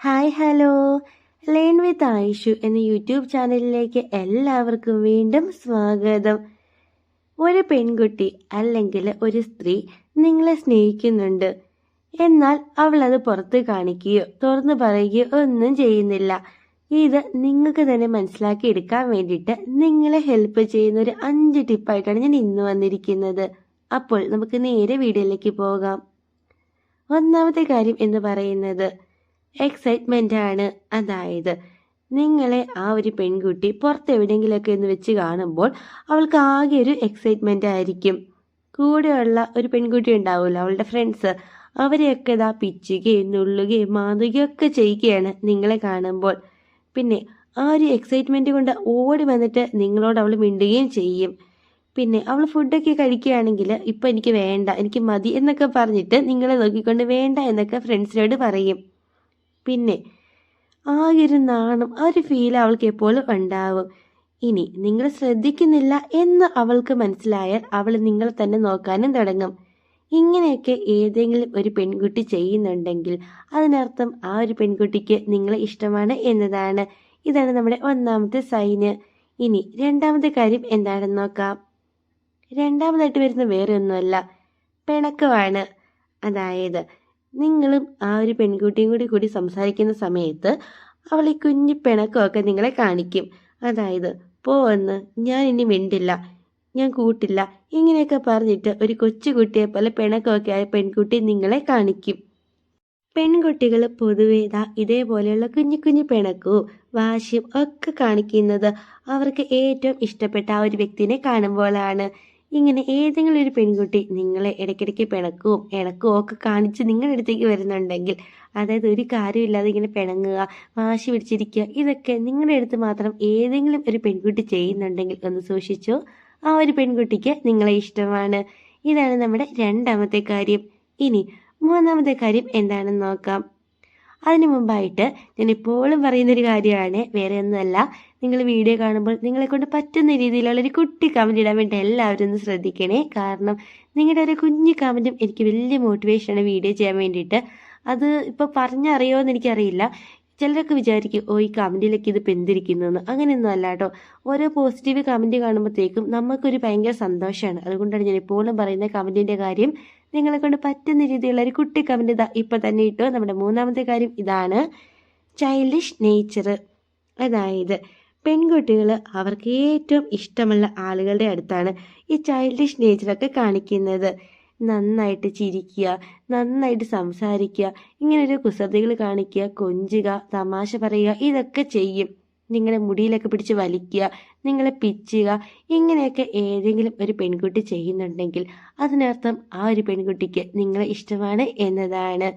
Hi hello learn with Ayishu എന്ന YouTube ചാനലിലേക്ക് എല്ലാവർക്കും വീണ്ടും സ്വാഗതം. ഒരു പെൺകുട്ടി അല്ലെങ്കിൽ ഒരു സ്ത്രീ നിങ്ങളെ സ്നേഹിക്കുന്നുണ്ട്, എന്നാൽ അവൾ അത് പുറത്ത് കാണിക്കുകയോ തുറന്നു പറയുകയോ ഒന്നും ചെയ്യുന്നില്ല. ഇത് നിങ്ങൾക്ക് തന്നെ മനസ്സിലാക്കി എടുക്കാൻ വേണ്ടിയിട്ട് നിങ്ങളെ ഹെൽപ്പ് ചെയ്യുന്ന ഒരു 5 ടിപ്പായിട്ടാണ് ഞാൻ ഇന്ന് വന്നിരിക്കുന്നത്. അപ്പോൾ നമുക്ക് നേരെ വീഡിയോയിലേക്ക് പോകാം. ഒന്നാമത്തെ കാര്യം എന്ന് പറയുന്നത് എക്സൈറ്റ്മെന്റ് ആണ്. അതായത് നിങ്ങളെ ആ ഒരു പെൺകുട്ടി പുറത്തെവിടെയെങ്കിലുമൊക്കെ എന്ന് വെച്ച് കാണുമ്പോൾ അവൾക്ക് ആകെ ഒരു എക്സൈറ്റ്മെന്റ് ആയിരിക്കും. കൂടെയുള്ള ഒരു പെൺകുട്ടി ഉണ്ടാവുമല്ലോ, അവളുടെ ഫ്രണ്ട്സ്, അവരെയൊക്കെ ഇതാ പിച്ചുകയും നുള്ളുകയും മാതുകയും ഒക്കെ ചെയ്യുകയാണ് നിങ്ങളെ കാണുമ്പോൾ. പിന്നെ ആ ഒരു എക്സൈറ്റ്മെന്റ് കൊണ്ട് ഓടി വന്നിട്ട് നിങ്ങളോട് അവൾ മിണ്ടുകയും ചെയ്യും. പിന്നെ അവൾ ഫുഡൊക്കെ കഴിക്കുകയാണെങ്കിൽ ഇപ്പം എനിക്ക് വേണ്ട, എനിക്ക് മതി എന്നൊക്കെ പറഞ്ഞിട്ട് നിങ്ങളെ നോക്കിക്കൊണ്ട് വേണ്ട എന്നൊക്കെ ഫ്രണ്ട്സിനോട് പറയും. പിന്നെ ആ ഒരു നാണം, ആ ഒരു ഫീൽ അവൾക്ക് എപ്പോഴും ഉണ്ടാവും. ഇനി നിങ്ങൾ ശ്രദ്ധിക്കുന്നില്ല എന്ന് അവൾക്ക് മനസ്സിലായാൽ അവൾ നിങ്ങളെ തന്നെ നോക്കാനും തുടങ്ങും. ഇങ്ങനെയൊക്കെ ഏതെങ്കിലും ഒരു പെൺകുട്ടി ചെയ്യുന്നുണ്ടെങ്കിൽ അതിനർത്ഥം ആ ഒരു പെൺകുട്ടിക്ക് നിങ്ങളെ ഇഷ്ടമാണ് എന്നതാണ്. ഇതാണ് നമ്മുടെ ഒന്നാമത്തെ സൈന്. ഇനി രണ്ടാമത്തെ കാര്യം എന്താണെന്ന് നോക്കാം. രണ്ടാമതായിട്ട് വരുന്ന വേറെ ഒന്നുമല്ല, പിണക്കമാണ്. അതായത് നിങ്ങളും ആ ഒരു പെൺകുട്ടിയും കൂടി സംസാരിക്കുന്ന സമയത്ത് അവൾ ഈ കുഞ്ഞു പിണക്കമൊക്കെ നിങ്ങളെ കാണിക്കും. അതായത് പോവെന്ന്, ഞാൻ ഇനി മിണ്ടില്ല, ഞാൻ കൂട്ടില്ല, ഇങ്ങനെയൊക്കെ പറഞ്ഞിട്ട് ഒരു കൊച്ചുകുട്ടിയെ പോലെ പിണക്കമൊക്കെ ആയ പെൺകുട്ടി നിങ്ങളെ കാണിക്കും. പെൺകുട്ടികൾ പൊതുവേ ഇതേപോലെയുള്ള കുഞ്ഞു കുഞ്ഞു പിണക്കവും വാശിയും ഒക്കെ കാണിക്കുന്നത് അവർക്ക് ഏറ്റവും ഇഷ്ടപ്പെട്ട ആ ഒരു വ്യക്തിനെ കാണുമ്പോഴാണ്. ഇങ്ങനെ ഏതെങ്കിലും ഒരു പെൺകുട്ടി നിങ്ങളെ ഇടയ്ക്കിടയ്ക്ക് പിണക്കവും ഇണക്കവും ഒക്കെ കാണിച്ച് നിങ്ങളുടെ അടുത്തേക്ക് വരുന്നുണ്ടെങ്കിൽ, അതായത് ഒരു കാര്യമില്ലാതെ ഇങ്ങനെ പിണങ്ങുക, വാശി പിടിച്ചിരിക്കുക, ഇതൊക്കെ നിങ്ങളുടെ അടുത്ത് മാത്രം ഏതെങ്കിലും ഒരു പെൺകുട്ടി ചെയ്യുന്നുണ്ടെങ്കിൽ ഒന്ന് സൂക്ഷിച്ചോ, ആ ഒരു പെൺകുട്ടിക്ക് നിങ്ങളെ ഇഷ്ടമാണ്. ഇതാണ് നമ്മുടെ രണ്ടാമത്തെ കാര്യം. ഇനി മൂന്നാമത്തെ കാര്യം എന്താണെന്ന് നോക്കാം. അതിനു മുമ്പായിട്ട് ഞാൻ എപ്പോഴും പറയുന്നൊരു കാര്യമാണ്, വേറെ ഒന്നുമല്ല, നിങ്ങൾ വീഡിയോ കാണുമ്പോൾ നിങ്ങളെ കൊണ്ട് പറ്റുന്ന രീതിയിലുള്ള ഒരു കുട്ടി കമൻറ്റ് ഇടാൻ വേണ്ടി എല്ലാവരും ഒന്ന് ശ്രദ്ധിക്കണേ. കാരണം നിങ്ങളുടെ ഒരു കുഞ്ഞു കമൻറ്റും എനിക്ക് വലിയ മോട്ടിവേഷനാണ് വീഡിയോ ചെയ്യാൻ വേണ്ടിയിട്ട്. അത് ഇപ്പോൾ പറഞ്ഞറിയുമോ എന്ന് എനിക്കറിയില്ല. ചിലരൊക്കെ വിചാരിക്കും, ഓ ഈ കമൻറ്റിലേക്ക് ഇത് പെന്തിരിക്കുന്നു. അങ്ങനെയൊന്നും അല്ല കേട്ടോ. ഓരോ പോസിറ്റീവ് കമൻറ്റ് കാണുമ്പോഴത്തേക്കും നമുക്കൊരു ഭയങ്കര സന്തോഷമാണ്. അതുകൊണ്ടാണ് ഞാൻ എപ്പോഴും പറയുന്ന കമൻറ്റിൻ്റെ കാര്യം നിങ്ങളെ കൊണ്ട് പറ്റുന്ന രീതിയിലുള്ള ഒരു കുട്ടി കമൻറ്റ് ഇതാ ഇപ്പം തന്നെ ഇട്ടോ. നമ്മുടെ മൂന്നാമത്തെ കാര്യം ഇതാണ്, ചൈൽഡിഷ് നേച്ചർ. അതായത് പെൺകുട്ടികൾ അവർക്ക് ഏറ്റവും ഇഷ്ടമുള്ള ആളുകളുടെ അടുത്താണ് ഈ ചൈൽഡിഷ് നേച്ചറൊക്കെ കാണിക്കുന്നത്. നന്നായിട്ട് ചിരിക്കുക, നന്നായിട്ട് സംസാരിക്കുക, ഇങ്ങനൊരു കുസൃതികൾ കാണിക്കുക, കൊഞ്ചുക, തമാശ പറയുക, ഇതൊക്കെ ചെയ്യും. നിങ്ങളെ മുടിയിലൊക്കെ പിടിച്ച് വലിക്കുക, നിങ്ങളെ പിച്ചുക, ഇങ്ങനെയൊക്കെ ഏതെങ്കിലും ഒരു പെൺകുട്ടി ചെയ്യുന്നുണ്ടെങ്കിൽ അതിനർത്ഥം ആ ഒരു പെൺകുട്ടിക്ക് നിങ്ങളെ ഇഷ്ടമാണ് എന്നതാണ്.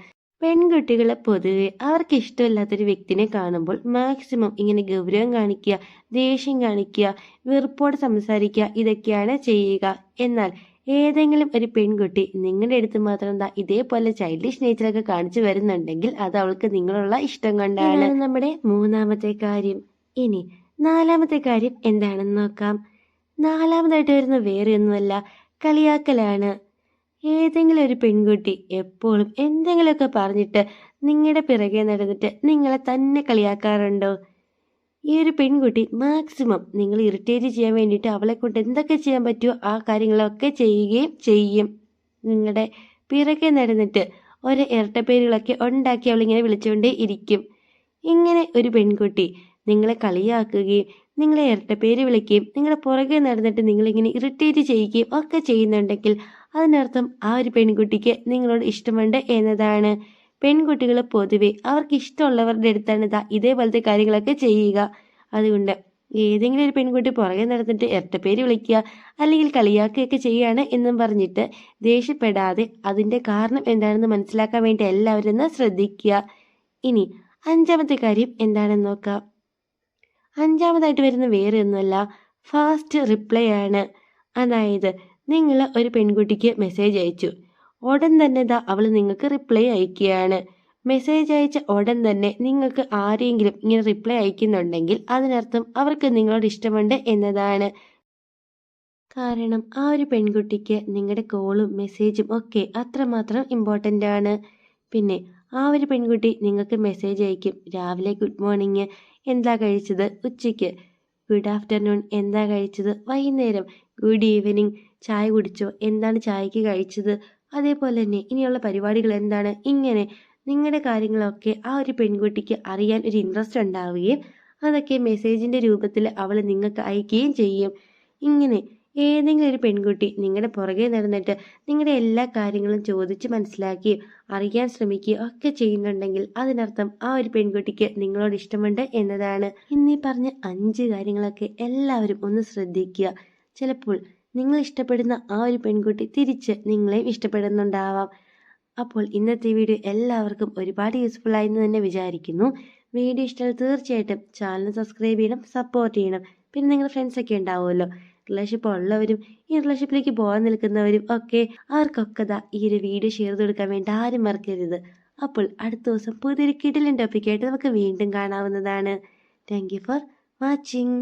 പെൺകുട്ടികൾ പൊതുവെ അവർക്ക് ഇഷ്ടമില്ലാത്തൊരു വ്യക്തിനെ കാണുമ്പോൾ മാക്സിമം ഇങ്ങനെ ഗൗരവം കാണിക്കുക, ദേഷ്യം കാണിക്കുക, വെറുപ്പോടെ സംസാരിക്കുക, ഇതൊക്കെയാണ് ചെയ്യുക. എന്നാൽ ഏതെങ്കിലും ഒരു പെൺകുട്ടി നിങ്ങളുടെ അടുത്ത് മാത്രം ഇതേപോലെ ചൈൽഡിഷ് നേച്ചറൊക്കെ കാണിച്ചു വരുന്നുണ്ടെങ്കിൽ അത് അവൾക്ക് നിങ്ങളുള്ള ഇഷ്ടം കൊണ്ടാണ്. നമ്മുടെ മൂന്നാമത്തെ കാര്യം. ഇനി നാലാമത്തെ കാര്യം എന്താണെന്ന് നോക്കാം. നാലാമതായിട്ട് വരുന്ന വേറെ ഒന്നുമല്ല, കളിയാക്കലാണ്. ഏതെങ്കിലും ഒരു പെൺകുട്ടി എപ്പോഴും എന്തെങ്കിലുമൊക്കെ പറഞ്ഞിട്ട് നിങ്ങളുടെ പിറകെ നടന്നിട്ട് നിങ്ങളെ തന്നെ കളിയാക്കാറുണ്ടോ? ഈ ഒരു പെൺകുട്ടി മാക്സിമം നിങ്ങൾ ഇറിറ്റേറ്റ് ചെയ്യാൻ വേണ്ടിയിട്ട് അവളെ കൊണ്ട് എന്തൊക്കെ ചെയ്യാൻ പറ്റുമോ ആ കാര്യങ്ങളൊക്കെ ചെയ്യുകയും ചെയ്യും. നിങ്ങളുടെ പിറകെ നടന്നിട്ട് ഓരോ ഇരട്ടപ്പേരുകളൊക്കെ ഉണ്ടാക്കി അവളിങ്ങനെ വിളിച്ചുകൊണ്ടേ ഇരിക്കും. ഇങ്ങനെ ഒരു പെൺകുട്ടി നിങ്ങളെ കളിയാക്കുകയും നിങ്ങളെ ഇരട്ടപ്പേര് വിളിക്കുകയും നിങ്ങളുടെ പുറകെ നടന്നിട്ട് നിങ്ങളിങ്ങനെ ഇറിറ്റേറ്റ് ചെയ്യുകയും ഒക്കെ ചെയ്യുന്നുണ്ടെങ്കിൽ അതിനർത്ഥം ആ ഒരു പെൺകുട്ടിക്ക് നിങ്ങളോട് ഇഷ്ടമുണ്ട് എന്നതാണ്. പെൺകുട്ടികൾ പൊതുവെ അവർക്ക് ഇഷ്ടമുള്ളവരുടെ അടുത്താണ് ഇതേപോലത്തെ കാര്യങ്ങളൊക്കെ ചെയ്യുക. അതുകൊണ്ട് ഏതെങ്കിലും ഒരു പെൺകുട്ടി പുറകെ നടന്നിട്ട് ഇരട്ടപ്പേര് വിളിക്കുക അല്ലെങ്കിൽ കളിയാക്കുകയൊക്കെ ചെയ്യുകയാണ് എന്നും പറഞ്ഞിട്ട് ദേഷ്യപ്പെടാതെ അതിൻ്റെ കാരണം എന്താണെന്ന് മനസ്സിലാക്കാൻ വേണ്ടി എല്ലാവരും ഒന്ന് ശ്രദ്ധിക്കുക. ഇനി അഞ്ചാമത്തെ കാര്യം എന്താണെന്ന് നോക്കാം. അഞ്ചാമതായിട്ട് വരുന്ന വേറെ ഒന്നുമല്ല, ഫാസ്റ്റ് റിപ്ലൈ ആണ്. അതായത് നിങ്ങൾ ഒരു പെൺകുട്ടിക്ക് മെസ്സേജ് അയച്ചു, ഉടൻ തന്നെ അവൾ നിങ്ങൾക്ക് റിപ്ലൈ അയക്കുകയാണ്. മെസ്സേജ് അയച്ച ഉടൻ തന്നെ നിങ്ങൾക്ക് ആരെങ്കിലും ഇങ്ങനെ റിപ്ലൈ അയക്കുന്നുണ്ടെങ്കിൽ അതിനർത്ഥം അവർക്ക് നിങ്ങളോട് ഇഷ്ടമുണ്ട് എന്നതാണ്. കാരണം ആ ഒരു പെൺകുട്ടിക്ക് നിങ്ങളുടെ കോളും മെസ്സേജും ഒക്കെ അത്രമാത്രം ഇമ്പോർട്ടൻ്റ് ആണ്. പിന്നെ ആ ഒരു പെൺകുട്ടി നിങ്ങൾക്ക് മെസ്സേജ് അയക്കും. രാവിലെ ഗുഡ് മോർണിംഗ്, എന്താ കഴിച്ചത്? ഉച്ചയ്ക്ക് ഗുഡ് ആഫ്റ്റർനൂൺ, എന്താ കഴിച്ചത്? വൈകുന്നേരം ഗുഡ് ഈവനിങ്, ചായ കുടിച്ചോ? എന്താണ് ചായക്ക് കഴിച്ചത്? അതേപോലെ തന്നെ ഇനിയുള്ള പരിപാടികൾ എന്താണ്? ഇങ്ങനെ നിങ്ങളുടെ കാര്യങ്ങളൊക്കെ ആ ഒരു പെൺകുട്ടിക്ക് അറിയാൻ ഒരു ഇൻട്രസ്റ്റ് ഉണ്ടാവുകയും അതൊക്കെ മെസ്സേജിൻ്റെ രൂപത്തിൽ അവൾ നിങ്ങൾക്ക് അയക്കുകയും ചെയ്യും. ഇങ്ങനെ ഏതെങ്കിലും ഒരു പെൺകുട്ടി നിങ്ങളുടെ പുറകെ നടന്നിട്ട് നിങ്ങളുടെ എല്ലാ കാര്യങ്ങളും ചോദിച്ച് മനസ്സിലാക്കുകയും അറിയാൻ ശ്രമിക്കുകയും ഒക്കെ ചെയ്യുന്നുണ്ടെങ്കിൽ അതിനർത്ഥം ആ ഒരു പെൺകുട്ടിക്ക് നിങ്ങളോട് ഇഷ്ടമുണ്ട് എന്നതാണ്. ഇന്നീ പറഞ്ഞ 5 കാര്യങ്ങളൊക്കെ എല്ലാവരും ഒന്ന് ശ്രദ്ധിക്കുക. ചിലപ്പോൾ നിങ്ങൾ ഇഷ്ടപ്പെടുന്ന ആ ഒരു പെൺകുട്ടി തിരിച്ച് നിങ്ങളെയും ഇഷ്ടപ്പെടുന്നുണ്ടാവാം. അപ്പോൾ ഇന്നത്തെ വീഡിയോ എല്ലാവർക്കും ഒരുപാട് യൂസ്ഫുൾ ആയെന്ന് തന്നെ വിചാരിക്കുന്നു. വീഡിയോ ഇഷ്ടമായി തീർച്ചയായിട്ടും ചാനൽ സബ്സ്ക്രൈബ് ചെയ്യണം, സപ്പോർട്ട് ചെയ്യണം. പിന്നെ നിങ്ങളുടെ ഫ്രണ്ട്സൊക്കെ ഉണ്ടാവുമല്ലോ, റിലേഷൻഷിപ്പ് ഉള്ളവരും ഈ റിലേഷൻഷിപ്പിലേക്ക് പോകാൻ നിൽക്കുന്നവരും ഒക്കെ, അവർക്കൊക്കെ ഈ ഒരു വീഡിയോ ഷെയർ ചെയ്ത് കൊടുക്കാൻ വേണ്ടി ആരും മറക്കരുത്. അപ്പോൾ അടുത്ത ദിവസം പുതിയൊരു കിടിലൻ ടോപ്പിക്കായിട്ട് നമുക്ക് വീണ്ടും കാണാവുന്നതാണ്. Thank you for watching.